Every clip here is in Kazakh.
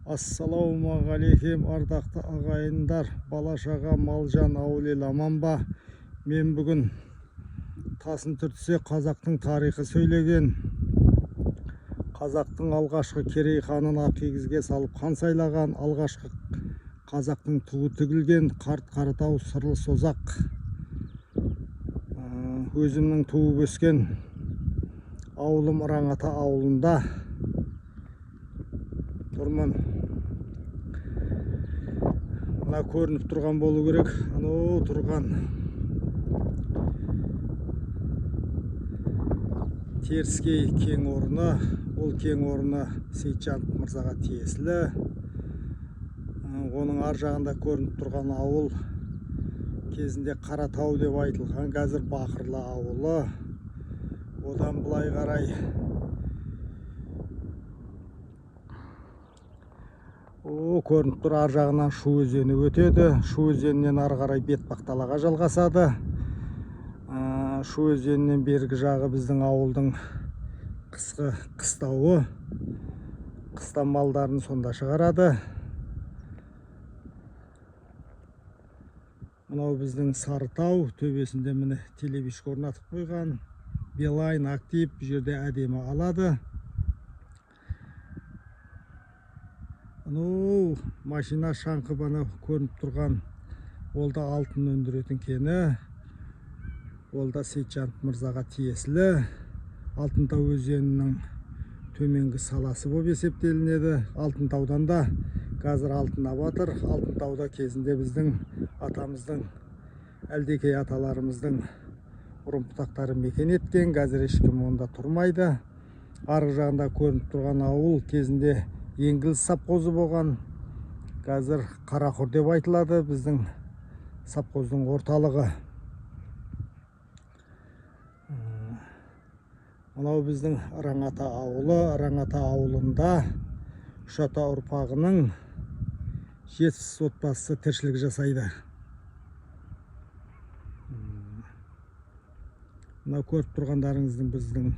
Ассалаумағалейкум, ардақты ағайындар, бала-шаға, мал-жан, ауыл ел аман ба? Мен бүгін тасын түртсе қазақтың тарихы сөйлеген, қазақтың алғашқы керей ханын ақ кигізге салып хан сайлаған, алғашқы қазақтың туы тігілген қарт Қаратау сырлы созақ, өзімнің туып өскен ауылым Ыраңата ауылында тұрмын. Мына көрініп тұрған болу керек, анау тұрған Теріскей кен орны. Ол кен орны Сейітжанов мырзаға тиесілі. Оның ар жағында көрініп тұрған ауыл кезінде Қаратау деп айтылған, қазір Бақырлы ауылы. Одан былай қарай көрініп тұр, ар жағынан Шу өзені өтеді. Шу өзенінен ары қарай Бетпақдалаға жалғасады. Шу өзенінен бергі жағы біздің ауылдың қысқы қыстауы. Қыста малдарын сонда шығарады. Мынау біздің Сарытау, төбесінде міне телевишка орнатып қойған. Билайн, Актив, бұл жерде әдемі алады. Машина шаңқы бана көрініп тұрған, ол да алтын өндіретін кені. Ол да Сейітжанов мырзаға тиесілі. Алтынтау өзенінің төменгі саласы болып есептелінеді. Алтынтаудан да қазір алтын батыр. Алтынтауда кезінде біздің атамыздың, әлдекей аталарымыздың ұрын-бұтақтары мекен еткен. Қазір ешкім онда тұрмайды. Арғы жағында көрініп тұрған ауыл кезінде Еңгіл сапқозы болған. Қазір Қарақұр деп айтылады, біздің сапқоздың орталығы. Мынау біздің Ыраңата ауылы. Ыраңата ауылында үш ата ұрпағының жетпіс отбасы тіршілік жасайды. Мынау көріп тұрғандарыңыздың біздің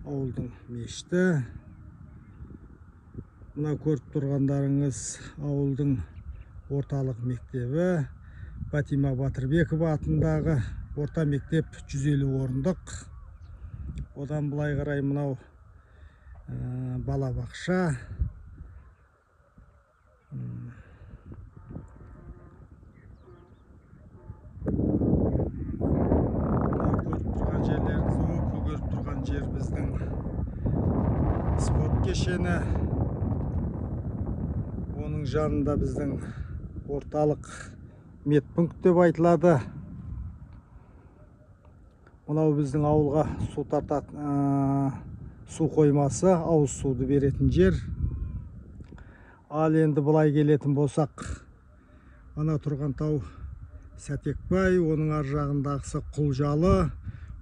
ауылдың мешіті. Мына көріп тұрғандарыңыз ауылдың орталық мектебі. Батима Батырбекова атындағы орта мектеп 150 орындық. Одан былай қарай мынау балабақша. Көріп тұрған жерлеріңіз, көріп тұрған жер біздің спорт кешені. Оның жанында біздің орталық медпункт деп айтылады. Мынау біздің ауылға су тартатын су қоймасы, ауыз суды беретін жер. Ал енді былай келетін болсақ, ана тұрған тау Сәтекбай, оның ар жағындағысы Құлжалы.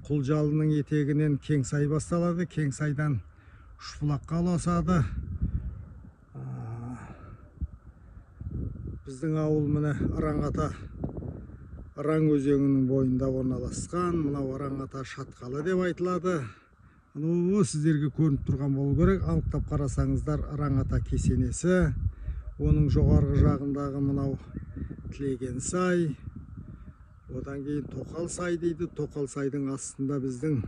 Құлжалының етегінен Кеңсай басталады. Кеңсайдан Үшбұлаққа ұласады. Біздің ауыл міне Ыраңата, Ыран өзенінің бойында орналасқан. Мынау Ыраңата шатқалы деп айтылады. Сіздерге көрініп тұрған болу керек. Анықтап қарасаңыздар, Ыраңата кесенесі. Оның жоғарғы жағындағы мынау Тілеген сай. Одан кейін Тоқал сай дейді. Тоқал сайдың астында біздің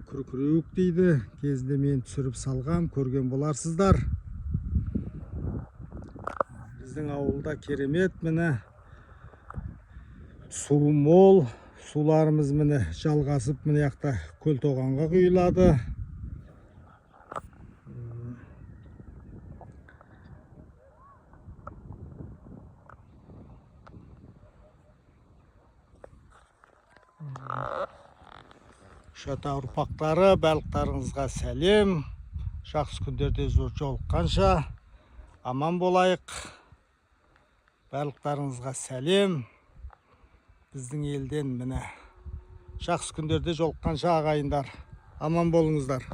Күркіреуік дейді. Кезінде мен түсіріп салғам, көрген боларсыздар. Біздің ауылда керемет міне су мол. Суларымыз міне жалғасып міне яқта Көлтоғанға құйылады. Шата ұрпақтары, барлықтарыңызға сәлем. Жақсы күндерде жолыққанша аман болайық. Барлықтарыңызға сәлем. Біздің елден міне. Жақсы күндерде жолыққанша ағайындар. Аман болыңыздар.